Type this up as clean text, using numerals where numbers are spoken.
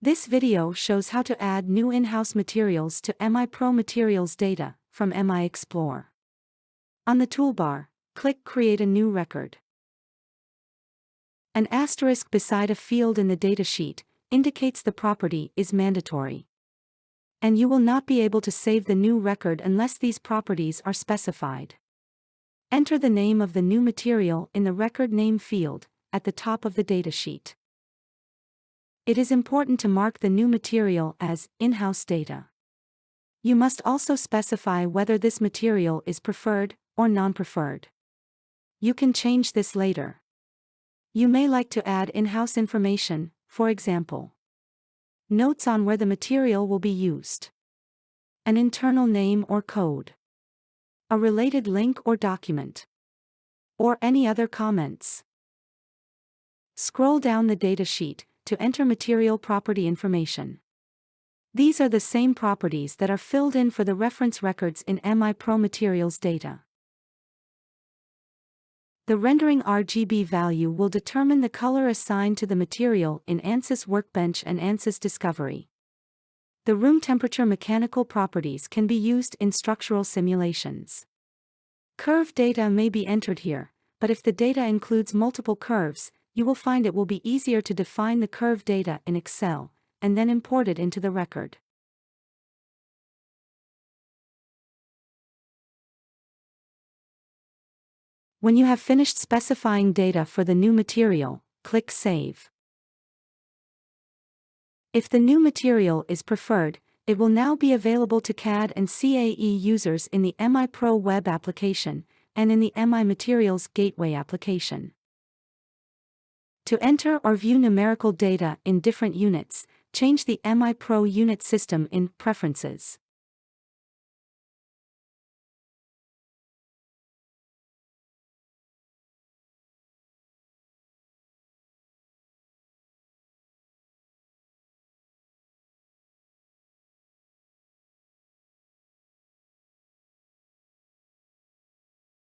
This video shows how to add new in-house materials to MI Pro materials data from MI Explore. On the toolbar, click Create a new record. An asterisk beside a field in the datasheet indicates the property is mandatory. And you will not be able to save the new record unless these properties are specified. Enter the name of the new material in the record name field at the top of the datasheet. It is important to mark the new material as in-house data. You must also specify whether this material is preferred or non-preferred. You can change this later. You may like to add in-house information, for example, notes on where the material will be used, an internal name or code, a related link or document, or any other comments. Scroll down the datasheet to enter material property information. These are the same properties that are filled in for the reference records in MI Pro materials data. The rendering RGB value will determine the color assigned to the material in Ansys Workbench and Ansys Discovery. The room temperature mechanical properties can be used in structural simulations. Curve data may be entered here, but if the data includes multiple curves, you will find it will be easier to define the curve data in Excel, and then import it into the record. When you have finished specifying data for the new material, click Save. If the new material is preferred, it will now be available to CAD and CAE users in the MI Pro web application, and in the MI Materials Gateway application. To enter or view numerical data in different units, change the MI Pro unit system in Preferences.